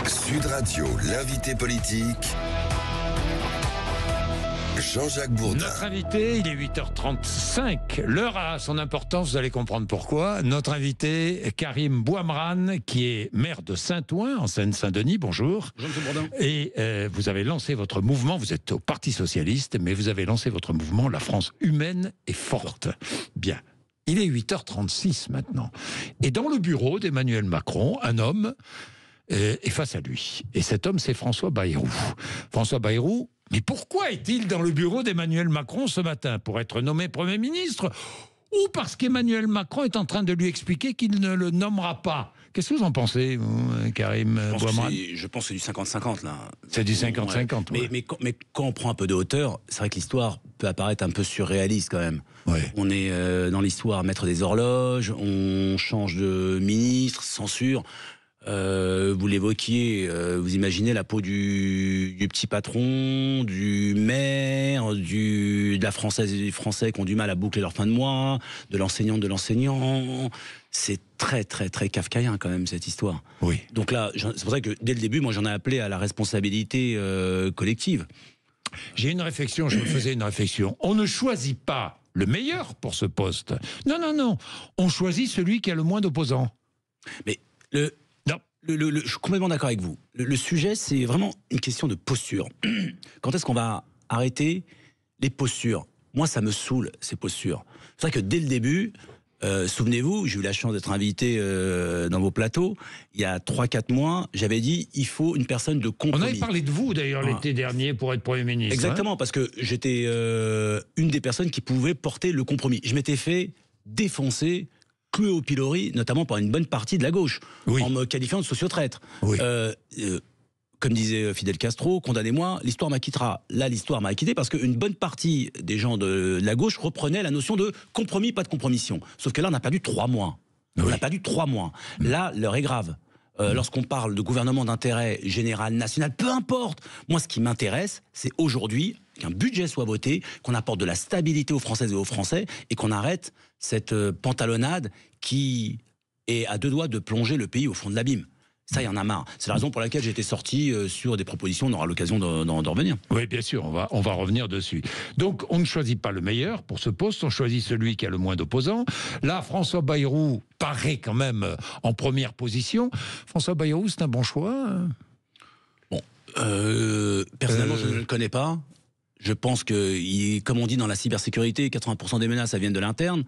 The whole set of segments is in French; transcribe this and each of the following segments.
Sud Radio, l'invité politique, Jean-Jacques Bourdin. Notre invité, il est 8h35. L'heure a son importance, vous allez comprendre pourquoi. Notre invité, Karim Bouamrane, qui est maire de Saint-Ouen, en Seine-Saint-Denis. Bonjour. Bonjour, M. Bourdin. Et vous avez lancé votre mouvement, vous êtes au Parti Socialiste, mais vous avez lancé votre mouvement La France humaine et forte. Bien. Il est 8h36 maintenant. Et dans le bureau d'Emmanuel Macron, un homme est face à lui. Et cet homme, c'est François Bayrou. François Bayrou, mais pourquoi est-il dans le bureau d'Emmanuel Macron ce matin? Pour être nommé Premier ministre? Ou parce qu'Emmanuel Macron est en train de lui expliquer qu'il ne le nommera pas? Qu'est-ce que vous en pensez, vous, Karim Bouamrane? Je pense que c'est du 50-50, là. C'est du 50-50, ouais. Mais quand on prend un peu de hauteur, c'est vrai que l'histoire peut apparaître un peu surréaliste, quand même. Ouais. On est dans l'histoire maître des horloges, on change de ministre, censure. Vous l'évoquiez, vous imaginez la peau du petit patron, du maire, de la française et du français qui ont du mal à boucler leur fin de mois, de l'enseignante, de l'enseignant. C'est très, très, très kafkaïen quand même, cette histoire. Oui. Donc là, c'est pour ça que dès le début, moi j'en ai appelé à la responsabilité collective. J'ai une réflexion, je me faisais une réflexion. On ne choisit pas le meilleur pour ce poste. Non, non, non. On choisit celui qui a le moins d'opposants. Mais je suis complètement d'accord avec vous. Le sujet, c'est vraiment une question de posture. Quand est-ce qu'on va arrêter les postures? Moi, ça me saoule, ces postures. C'est vrai que dès le début, souvenez-vous, j'ai eu la chance d'être invité dans vos plateaux. Il y a 3-4 mois, j'avais dit, il faut une personne de compromis. On avait parlé de vous, d'ailleurs, l'été dernier, pour être Premier ministre. Exactement, parce que j'étais une des personnes qui pouvait porter le compromis. Je m'étais fait défoncer, cloué au pilori, notamment par une bonne partie de la gauche, oui, en me qualifiant de sociotraître. Oui. Comme disait Fidel Castro, condamnez-moi, l'histoire m'acquittera. Là, l'histoire m'a acquitté parce qu'une bonne partie des gens de la gauche reprenaient la notion de compromis, pas de compromission. Sauf que là, on a perdu 3 mois. Oui. On a perdu 3 mois. Là, l'heure est grave. Lorsqu'on parle de gouvernement d'intérêt général, national, peu importe. Moi, ce qui m'intéresse, c'est aujourd'hui qu'un budget soit voté, qu'on apporte de la stabilité aux Françaises et aux Français et qu'on arrête cette pantalonnade qui est à 2 doigts de plonger le pays au fond de l'abîme. Ça, il y en a marre. C'est la raison pour laquelle j'ai été sorti sur des propositions. On aura l'occasion d'en revenir. Oui, bien sûr, on va revenir dessus. Donc, on ne choisit pas le meilleur pour ce poste, on choisit celui qui a le moins d'opposants. Là, François Bayrou paraît quand même en première position. François Bayrou, c'est un bon choix? Bon, personnellement, je ne le connais pas. Je pense que, comme on dit dans la cybersécurité, 80% des menaces, ça viennent de l'interne.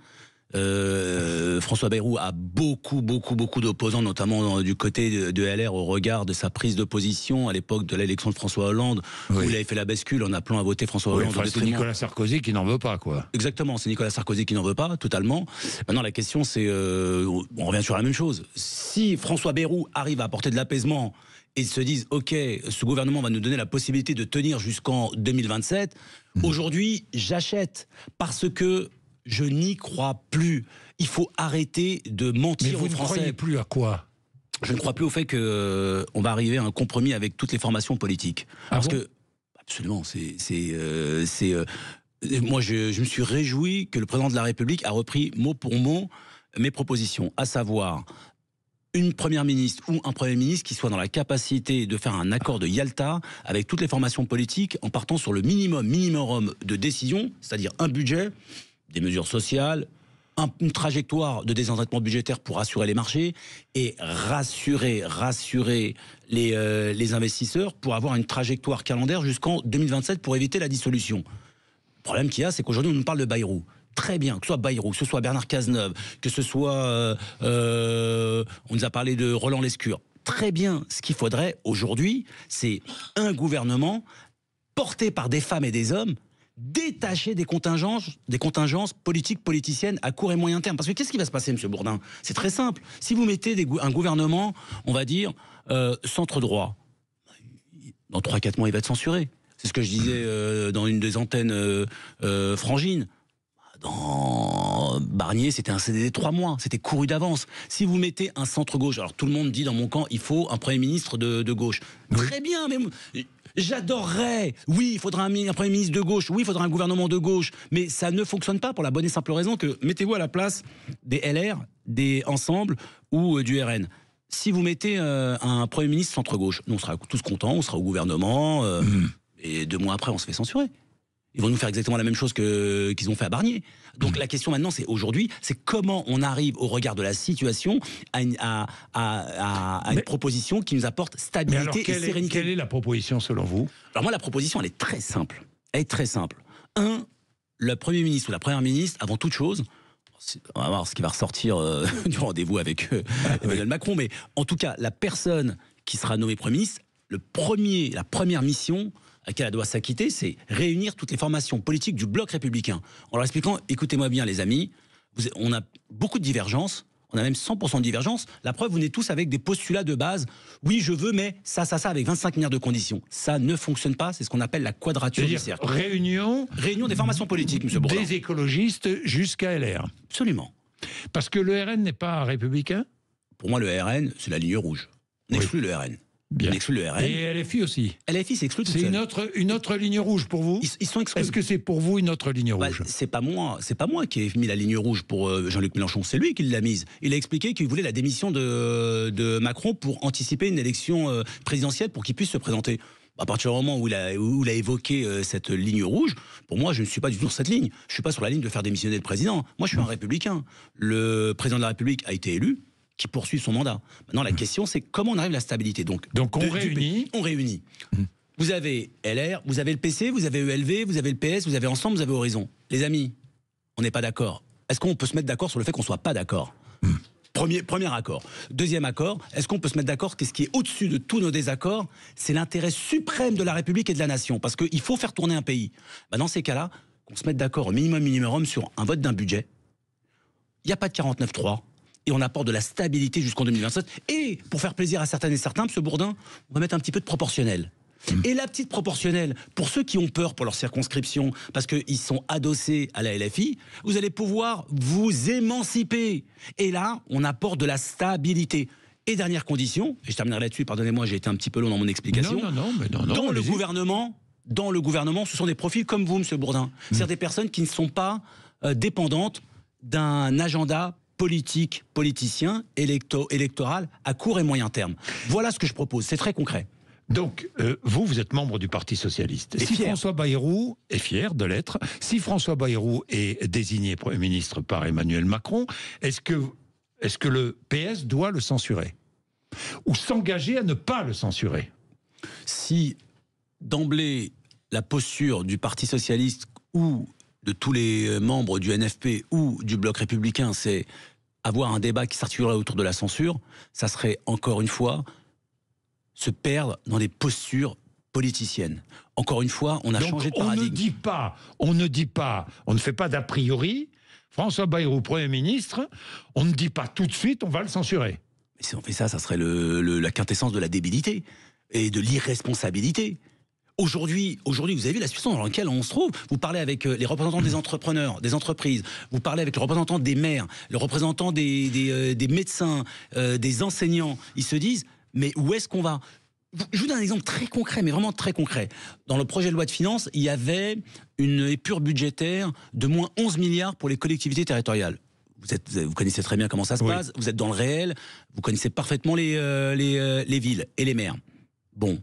François Bayrou a beaucoup d'opposants, notamment du côté de LR, au regard de sa prise de position à l'époque de l'élection de François Hollande, oui, où il avait fait la bascule en appelant à voter François Hollande. Oui, c'est Nicolas Sarkozy qui n'en veut pas, quoi. Exactement, c'est Nicolas Sarkozy qui n'en veut pas, totalement. Maintenant, la question, c'est... on revient sur la même chose. Si François Bayrou arrive à apporter de l'apaisement et se disent, OK, ce gouvernement va nous donner la possibilité de tenir jusqu'en 2027, aujourd'hui, j'achète, parce que je n'y crois plus. Il faut arrêter de mentir aux Français. Mais vous ne croyez plus à quoi? Je ne crois plus au fait qu'on va arriver à un compromis avec toutes les formations politiques. Parce que, absolument, moi, je me suis réjoui que le président de la République a repris mot pour mot mes propositions, à savoir une première ministre ou un premier ministre qui soit dans la capacité de faire un accord de Yalta avec toutes les formations politiques en partant sur le minimum de décision, c'est-à-dire un budget, des mesures sociales, une trajectoire de désendettement budgétaire pour rassurer les marchés et rassurer les investisseurs pour avoir une trajectoire calendaire jusqu'en 2027 pour éviter la dissolution. Le problème qu'il y a, c'est qu'aujourd'hui, on nous parle de Bayrou. Très bien, que ce soit Bayrou, que ce soit Bernard Cazeneuve, que ce soit... on nous a parlé de Roland Lescure. Très bien, ce qu'il faudrait aujourd'hui, c'est un gouvernement porté par des femmes et des hommes détacher des contingences politiques, politiciennes à court et moyen terme. Parce que qu'est-ce qui va se passer, M. Bourdin? C'est très simple. Si vous mettez un gouvernement, on va dire, centre-droit, dans 3-4 mois, il va être censuré. C'est ce que je disais dans une des antennes Frangine. Dans Barnier, c'était un CDD de 3 mois. C'était couru d'avance. Si vous mettez un centre-gauche, alors tout le monde dit dans mon camp, il faut un Premier ministre de gauche. Oui. Très bien, mais... J'adorerais. Oui, il faudra un Premier ministre de gauche. Oui, il faudra un gouvernement de gauche. Mais ça ne fonctionne pas pour la bonne et simple raison que mettez-vous à la place des LR, des Ensemble ou du RN. si vous mettez un Premier ministre centre-gauche, nous on sera tous contents, on sera au gouvernement, et 2 mois après on se fait censurer. Ils vont nous faire exactement la même chose qu'ils ont fait à Barnier. Donc la question maintenant, c'est aujourd'hui, c'est comment on arrive au regard de la situation à une proposition qui nous apporte stabilité et sérénité. Quelle est la proposition selon vous? Alors moi, la proposition, elle est très simple. Elle est très simple. Le Premier ministre ou la Première ministre, avant toute chose, on va voir ce qui va ressortir du rendez-vous avec Emmanuel Macron, mais en tout cas, la personne qui sera nommée Premier ministre, la première mission à laquelle elle doit s'acquitter, c'est réunir toutes les formations politiques du bloc républicain. En leur expliquant, écoutez-moi bien les amis, on a beaucoup de divergences, on a même 100% de divergences. La preuve, vous venez tous avec des postulats de base. Oui, je veux, mais ça, avec 25 milliards de conditions. Ça ne fonctionne pas, c'est ce qu'on appelle la quadrature du cercle. Réunion des formations politiques, M. Bourdin. Des écologistes jusqu'à LR. Absolument. Parce que le RN n'est pas républicain? Pour moi, le RN, c'est la ligne rouge. On exclut le RN. Bien. On exclut le RN. Et LFI aussi. LFI s'exclut tout seul. C'est une autre ligne rouge pour vous? Ils sont exclus. Est-ce que c'est pour vous une autre ligne rouge? C'est pas moi qui ai mis la ligne rouge pour Jean-Luc Mélenchon. C'est lui qui l'a mise. Il a expliqué qu'il voulait la démission de Macron pour anticiper une élection présidentielle pour qu'il puisse se présenter. À partir du moment où il a évoqué cette ligne rouge, pour moi, je ne suis pas du tout sur cette ligne. Je ne suis pas sur la ligne de faire démissionner le président. Moi, je suis un républicain. Le président de la République a été élu, qui poursuit son mandat. Maintenant, la question, c'est comment on arrive à la stabilité. Donc on réunit. On réunit. Vous avez LR, vous avez le PC, vous avez ELV, vous avez le PS, vous avez Ensemble, vous avez Horizon. Les amis, on n'est pas d'accord. Est-ce qu'on peut se mettre d'accord sur le fait qu'on ne soit pas d'accord? Premier accord. Deuxième accord, est-ce qu'on peut se mettre d'accord que ce qui est au-dessus de tous nos désaccords, c'est l'intérêt suprême de la République et de la nation? Parce qu'il faut faire tourner un pays. Dans ces cas-là, qu'on se mette d'accord au minimum sur un vote d'un budget. Il n'y a pas de 49-3. Et on apporte de la stabilité jusqu'en 2027. Et pour faire plaisir à certaines et certains, M. Bourdin, on va mettre un petit peu de proportionnel. Et la petite proportionnelle, pour ceux qui ont peur pour leur circonscription, parce qu'ils sont adossés à la LFI, vous allez pouvoir vous émanciper. Et là, on apporte de la stabilité. Et dernière condition, et je terminerai là-dessus, pardonnez-moi, j'ai été un petit peu long dans mon explication. Non, dans le gouvernement, ce sont des profils comme vous, M. Bourdin. C'est-à-dire des personnes qui ne sont pas dépendantes d'un agenda politicien, électoral à court et moyen terme. Voilà ce que je propose, c'est très concret. Donc, vous êtes membre du Parti Socialiste. Si fier. François Bayrou est fier de l'être, si François Bayrou est désigné Premier ministre par Emmanuel Macron, est-ce que le PS doit le censurer? Ou s'engager à ne pas le censurer? Si, d'emblée, la posture du Parti Socialiste ou de tous les membres du NFP ou du bloc républicain, c'est avoir un débat qui s'articulerait autour de la censure, ça serait, encore une fois, se perdre dans des postures politiciennes. Encore une fois, on a changé de paradigme. On ne fait pas d'a priori. François Bayrou, Premier ministre, on ne dit pas tout de suite, on va le censurer. Mais si on fait ça, ça serait la quintessence de la débilité et de l'irresponsabilité. Aujourd'hui, vous avez vu la situation dans laquelle on se trouve. Vous parlez avec les représentants des entrepreneurs, des entreprises, vous parlez avec les représentants des maires, les représentants des médecins, des enseignants. Ils se disent, mais où est-ce qu'on va? Je vous donne un exemple très concret, mais vraiment très concret. Dans le projet de loi de finances, il y avait une épure budgétaire de moins 11 milliards pour les collectivités territoriales. Vous connaissez très bien comment ça se passe, vous êtes dans le réel, vous connaissez parfaitement les villes et les maires. Bon.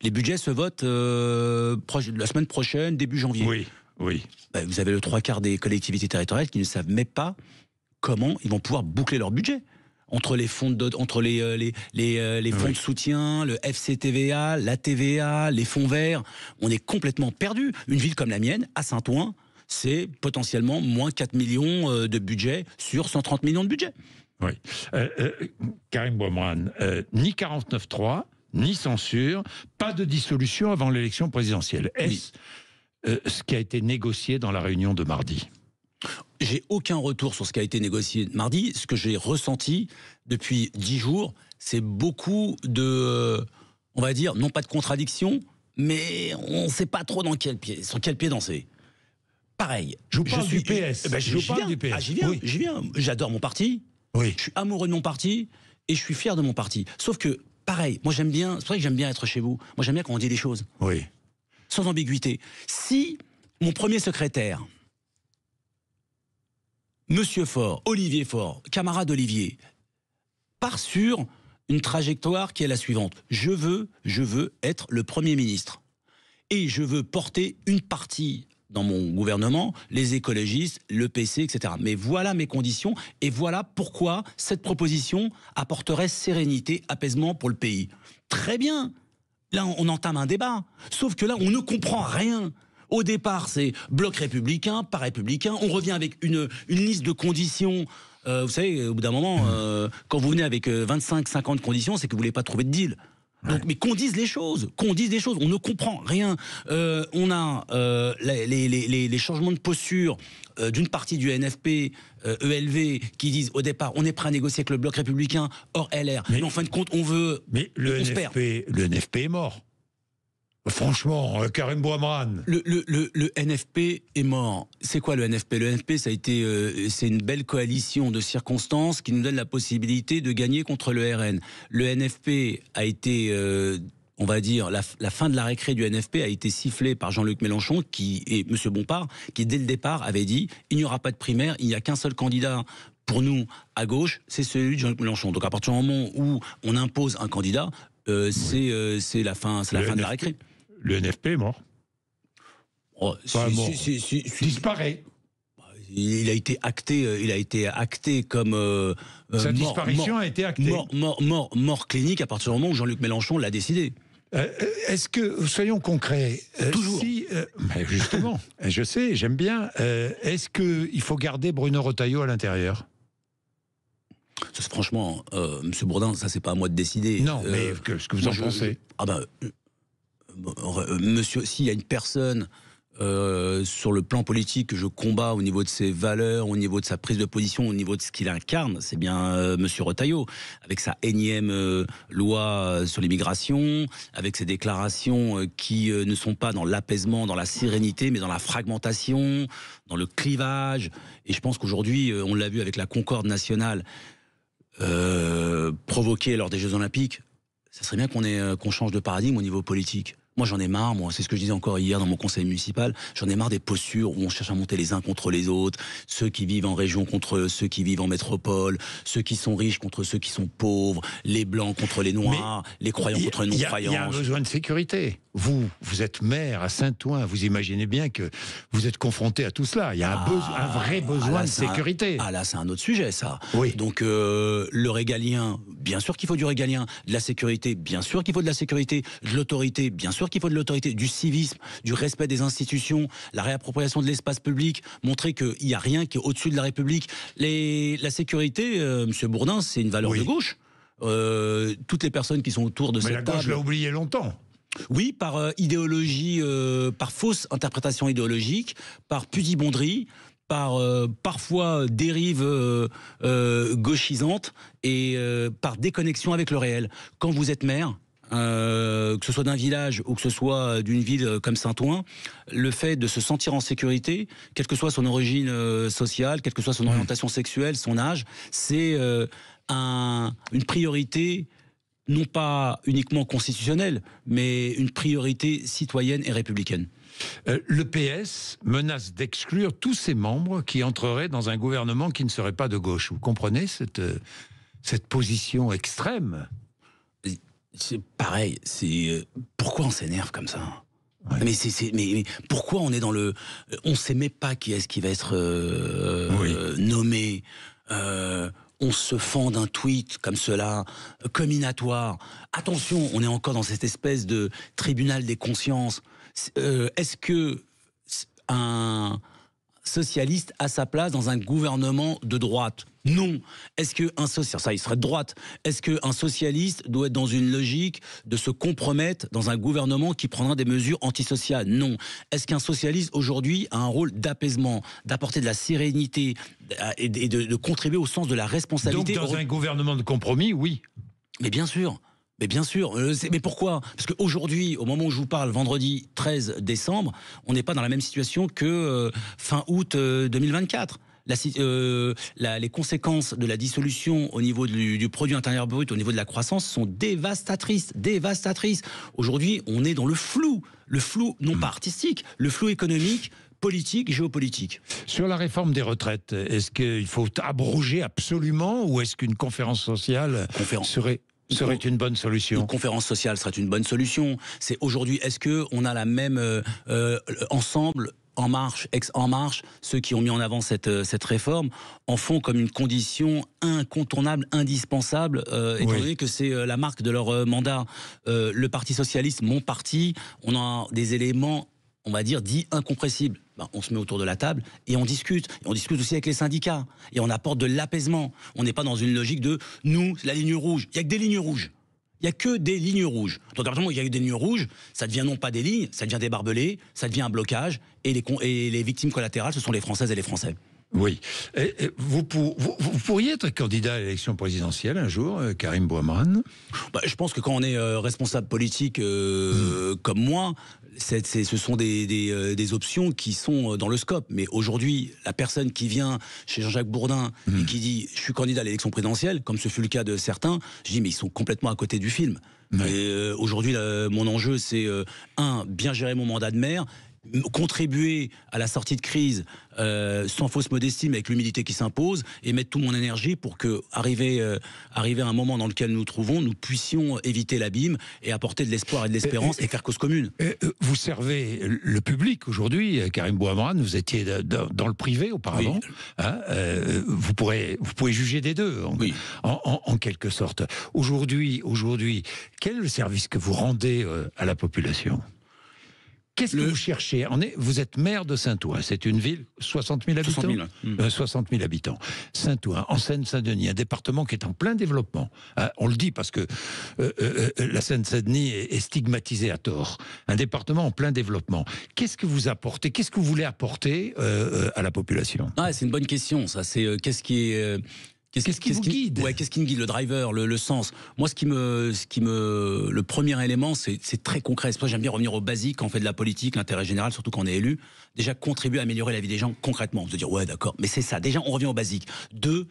Les budgets se votent la semaine prochaine, début janvier. Oui. Vous avez le 3/4 des collectivités territoriales qui ne savent même pas comment ils vont pouvoir boucler leur budget. Entre les fonds de soutien, le FCTVA, la TVA, les fonds verts, on est complètement perdu. Une ville comme la mienne, à Saint-Ouen, c'est potentiellement moins 4 millions de budget sur 130 millions de budget. Oui. Karim Bouamrane, ni 49.3, ni censure, pas de dissolution avant l'élection présidentielle. Est-ce ce qui a été négocié dans la réunion de mardi? J'ai aucun retour sur ce qui a été négocié mardi. Ce que j'ai ressenti depuis 10 jours, c'est beaucoup de, on va dire, non pas de contradiction, mais on ne sait pas trop sur quel pied danser. Pareil. Je vous parle du PS. J'y viens. J'adore mon parti. Oui. Je suis amoureux de mon parti et je suis fier de mon parti. Sauf que, pareil, moi c'est pour ça que j'aime bien être chez vous. Moi j'aime bien quand on dit les choses. Oui. Sans ambiguïté. Si mon premier secrétaire, Monsieur Faure, Olivier Faure, camarade Olivier, part sur une trajectoire qui est la suivante. Je veux être le Premier ministre. Et je veux porter une partie dans mon gouvernement, les écologistes, le PC, etc. Mais voilà mes conditions et voilà pourquoi cette proposition apporterait sérénité, apaisement pour le pays. Très bien. Là, on entame un débat. Sauf que là, on ne comprend rien. Au départ, c'est bloc républicain, pas républicain. On revient avec une liste de conditions. Vous savez, au bout d'un moment, quand vous venez avec 25-50 conditions, c'est que vous ne voulez pas trouver de deal. Donc, mais qu'on dise les choses, on ne comprend rien. On a les changements de posture d'une partie du NFP, ELV, qui disent au départ, on est prêt à négocier avec le bloc républicain, hors LR. Mais en fin de compte, on veut... Mais le NFP est mort. Franchement, Karim Bouamran. Le NFP est mort. C'est quoi le NFP? Le NFP, ça a été, c'est une belle coalition de circonstances qui nous donne la possibilité de gagner contre le RN. Le NFP a été, on va dire, la fin de la récré du NFP a été sifflée par Jean-Luc Mélenchon et M. Bompard, qui dès le départ avait dit il n'y aura pas de primaire, il n'y a qu'un seul candidat. Pour nous, à gauche, c'est celui de Jean-Luc Mélenchon. Donc à partir du moment où on impose un candidat, c'est la fin de la récré. Le NFP est mort. Oh, disparaît. Il a été acté comme sa disparition a été actée. Mort clinique à partir du moment où Jean-Luc Mélenchon l'a décidé. Est-ce que, soyons concrets, toujours. Justement, je sais, j'aime bien. Est-ce qu'il faut garder Bruno Retailleau à l'intérieur? Franchement, M. Bourdin, ça c'est pas à moi de décider. Non, mais ce que vous en pensez? Monsieur, s'il y a une personne sur le plan politique que je combats au niveau de ses valeurs, au niveau de sa prise de position, au niveau de ce qu'il incarne, c'est bien Monsieur Retailleau, avec sa énième loi sur l'immigration, avec ses déclarations qui ne sont pas dans l'apaisement, dans la sérénité, mais dans la fragmentation, dans le clivage. Et je pense qu'aujourd'hui, on l'a vu avec la concorde nationale provoquée lors des Jeux Olympiques, ça serait bien qu'on change de paradigme au niveau politique. Moi, j'en ai marre, c'est ce que je disais encore hier dans mon conseil municipal, j'en ai marre des postures où on cherche à monter les uns contre les autres, ceux qui vivent en région contre ceux qui vivent en métropole, ceux qui sont riches contre ceux qui sont pauvres, les blancs contre les noirs, les croyants contre les non-croyants. Il y a un besoin de sécurité. Vous êtes maire à Saint-Ouen, vous imaginez bien que vous êtes confronté à tout cela. Il y a un vrai besoin de sécurité. Là, c'est un autre sujet, ça. Oui. Donc, le régalien, bien sûr qu'il faut du régalien, de la sécurité, bien sûr qu'il faut de la sécurité, de l'autorité, bien sûr qu'il faut de l'autorité, du civisme, du respect des institutions, la réappropriation de l'espace public, montrer qu'il n'y a rien qui est au-dessus de la République. La sécurité, Monsieur Bourdin, c'est une valeur de gauche. Toutes les personnes qui sont autour de cette table... Mais la gauche l'a oublié longtemps. Oui, par idéologie, par fausse interprétation idéologique, par pudibonderie, par parfois dérive gauchisante et par déconnexion avec le réel. Quand vous êtes maire, que ce soit d'un village ou que ce soit d'une ville comme Saint-Ouen, le fait de se sentir en sécurité, quelle que soit son origine sociale, quelle que soit son orientation sexuelle, son âge, c'est une priorité non pas uniquement constitutionnelle, mais une priorité citoyenne et républicaine. Le PS menace d'exclure tous ses membres qui entreraient dans un gouvernement qui ne serait pas de gauche. Vous comprenez cette position extrême? C'est pareil, pourquoi on s'énerve comme ça? Ouais. Mais pourquoi on est dans le... On ne sait même pas qui est-ce qui va être nommé. On se fend d'un tweet comme cela, comminatoire. Attention, on est encore dans cette espèce de tribunal des consciences. Est-ce que un socialiste a sa place dans un gouvernement de droite? Non. Est-ce qu'un socialiste, ça il serait de droite, est-ce qu'un socialiste doit être dans une logique de se compromettre dans un gouvernement qui prendra des mesures antisociales? Non. Est-ce qu'un socialiste aujourd'hui a un rôle d'apaisement, d'apporter de la sérénité et de contribuer au sens de la responsabilité? Donc dans un gouvernement de compromis, oui. Mais bien sûr. Mais bien sûr, mais pourquoi? Parce qu'aujourd'hui, au moment où je vous parle, vendredi 13 décembre, on n'est pas dans la même situation que fin août 2024. Les conséquences de la dissolution au niveau du produit intérieur brut, au niveau de la croissance, sont dévastatrices. Aujourd'hui, on est dans le flou non pas artistique, le flou économique politique, géopolitique. Sur la réforme des retraites, est-ce qu'il faut abroger absolument ou est-ce qu'une conférence sociale serait une bonne solution? Une conférence sociale serait une bonne solution. C'est aujourd'hui, est-ce qu'on a la même ensemble En Marche, ex-En Marche, ceux qui ont mis en avant cette réforme, en font comme une condition incontournable, indispensable, étant donné que c'est la marque de leur mandat. Le Parti Socialiste, mon parti, on a des éléments, on va dire, dits incompressibles. On se met autour de la table et on discute. Et on discute aussi avec les syndicats. Et on apporte de l'apaisement. On n'est pas dans une logique de « nous, la ligne rouge ». Il n'y a que des lignes rouges. Il n'y a que des lignes rouges. Donc, à partir du moment où il y a eu des lignes rouges, ça devient non pas des lignes, ça devient des barbelés, ça devient un blocage. Et les victimes collatérales, ce sont les Françaises et les Français. Oui. Vous pourriez être candidat à l'élection présidentielle un jour, Karim Bouamrane? Je pense que quand on est responsable politique comme moi, ce sont des options qui sont dans le scope. Mais aujourd'hui, la personne qui vient chez Jean-Jacques Bourdin et qui dit « je suis candidat à l'élection présidentielle », comme ce fut le cas de certains, je dis « mais ils sont complètement à côté du film ». Et aujourd'hui, mon enjeu, c'est bien gérer mon mandat de maire, contribuer à la sortie de crise sans fausse modestie mais avec l'humilité qui s'impose et mettre toute mon énergie pour que arriver à un moment dans lequel nous nous trouvons, nous puissions éviter l'abîme et apporter de l'espoir et de l'espérance et faire cause commune. Vous servez le public aujourd'hui, Karim Bouamrane, vous étiez dans le privé auparavant, vous pouvez juger des deux en quelque sorte. Aujourd'hui, quel est le service que vous rendez à la population ? Qu'est-ce que vous cherchez? Vous êtes maire de Saint-Ouen, c'est une ville, 60 000 habitants 60 000 habitants. Saint-Ouen, en Seine-Saint-Denis, un département qui est en plein développement. On le dit parce que la Seine-Saint-Denis est stigmatisée à tort. Un département en plein développement. Qu'est-ce que vous apportez? Qu'est-ce que vous voulez apporter à la population? C'est une bonne question, ça. C'est qu'est-ce qui est... Qu'est-ce qui vous guide? Qu'est-ce qui me guide? Le driver, le sens. Moi, le premier élément, c'est très concret. C'est pour ça que j'aime bien revenir au basique quand on fait de la politique, l'intérêt général, surtout quand on est élu. Déjà, contribuer à améliorer la vie des gens concrètement. Se dire, ouais, d'accord, mais c'est ça. Déjà, on revient au basique. 2,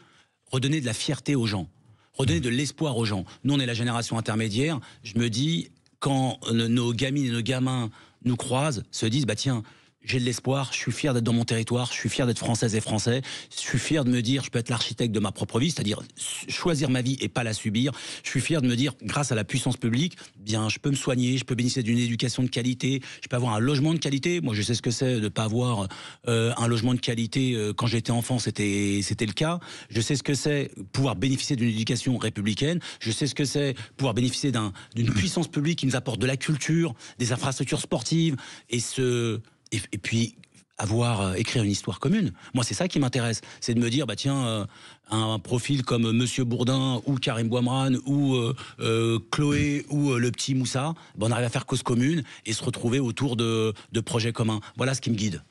redonner de la fierté aux gens. Redonner de l'espoir aux gens. Nous, on est la génération intermédiaire. Je me dis, quand nos gamines et nos gamins nous croisent, se disent, tiens, j'ai de l'espoir, je suis fier d'être dans mon territoire, je suis fier d'être française et français, je suis fier de me dire je peux être l'architecte de ma propre vie, c'est-à-dire choisir ma vie et pas la subir. Je suis fier de me dire grâce à la puissance publique, je peux me soigner, je peux bénéficier d'une éducation de qualité, je peux avoir un logement de qualité. Moi je sais ce que c'est de ne pas avoir un logement de qualité quand j'étais enfant, c'était le cas. Je sais ce que c'est pouvoir bénéficier d'une éducation républicaine, je sais ce que c'est pouvoir bénéficier d'une puissance publique qui nous apporte de la culture, des infrastructures sportives et puis écrire une histoire commune. Moi, c'est ça qui m'intéresse. C'est de me dire, un profil comme Monsieur Bourdin ou Karim Bouamrane ou Chloé ou le petit Moussa, on arrive à faire cause commune et se retrouver autour de projets communs. Voilà ce qui me guide.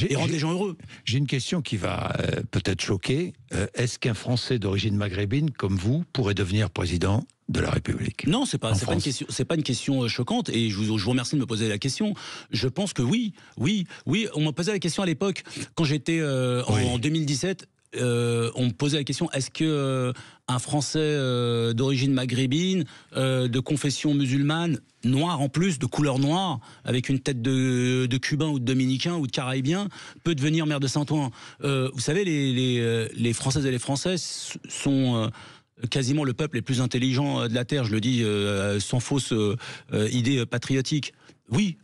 Et rendre les gens heureux. J'ai une question qui va peut-être choquer. Est-ce qu'un Français d'origine maghrébine comme vous pourrait devenir président de la République? Non, c'est pas une question choquante et je vous remercie de me poser la question. Je pense que oui. On m'a posé la question à l'époque quand j'étais en 2017. On me posait la question, est-ce que un Français d'origine maghrébine, de confession musulmane, noir en plus, de couleur noire, avec une tête de Cubain ou de Dominicain ou de Caraïbien, peut devenir maire de Saint-Ouen? Vous savez, les Françaises et les Français sont quasiment le peuple le plus intelligent de la Terre, je le dis sans fausse idée patriotique. Oui,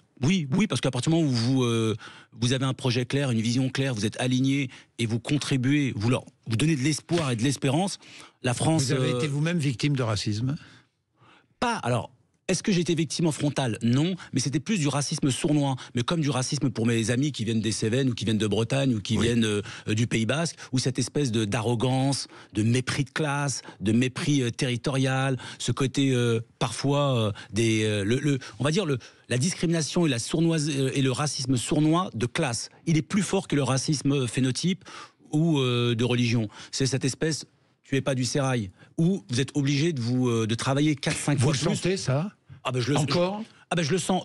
parce qu'à partir du moment où vous avez un projet clair, une vision claire, vous êtes aligné et vous contribuez, vous donnez de l'espoir et de l'espérance, la France... Vous avez été vous-même victime de racisme? Pas, alors... Est-ce que j'ai été victime en frontal? Non, mais c'était plus du racisme sournois. Mais comme du racisme pour mes amis qui viennent des Cévennes ou qui viennent de Bretagne ou qui viennent du Pays Basque, où cette espèce d'arrogance, de mépris de classe, de mépris territorial, ce côté parfois on va dire la discrimination et la sournoise et le racisme sournois de classe. Il est plus fort que le racisme phénotype ou de religion. C'est cette espèce... Tu n'es pas du sérail, où vous êtes obligé de travailler 4-5 fois plus. Vous le sentez, ça? Encore? Je le sens.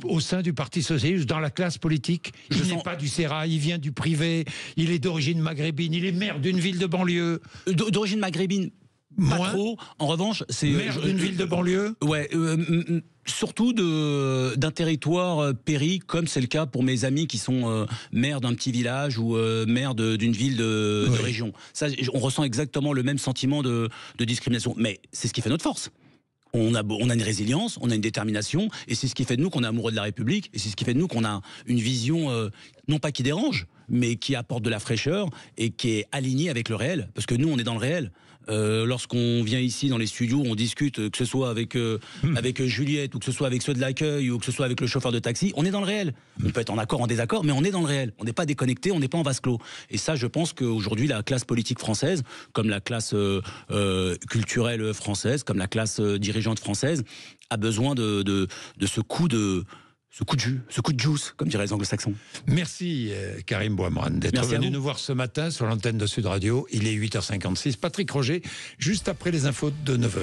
Au sein du Parti Socialiste, dans la classe politique, il n'est pas du sérail, il vient du privé, il est d'origine maghrébine, il est maire d'une ville de banlieue. D'origine maghrébine, pas trop. En revanche, c'est... Maire d'une ville de banlieue? Ouais, surtout d'un territoire péri, comme c'est le cas pour mes amis qui sont maires d'un petit village ou maires d'une ville de région. Ça, on ressent exactement le même sentiment de discrimination. Mais c'est ce qui fait notre force. On a une résilience, on a une détermination, et c'est ce qui fait de nous qu'on est amoureux de la République, et c'est ce qui fait de nous qu'on a une vision, non pas qui dérange, mais qui apporte de la fraîcheur et qui est alignée avec le réel. Parce que nous, on est dans le réel. Lorsqu'on vient ici dans les studios, on discute, que ce soit avec Juliette, ou que ce soit avec ceux de l'accueil, ou que ce soit avec le chauffeur de taxi, on est dans le réel. On peut être en accord, en désaccord, mais on est dans le réel. On n'est pas déconnecté, on n'est pas en vase clos. Et ça, je pense qu'aujourd'hui, la classe politique française, comme la classe culturelle française, comme la classe dirigeante française, a besoin de ce coup de jus, ce coup de juice, comme diraient les anglo-saxons. Merci Karim Bouamran d'être venu nous voir ce matin sur l'antenne de Sud Radio. Il est 8h56. Patrick Roger, juste après les infos de 9h.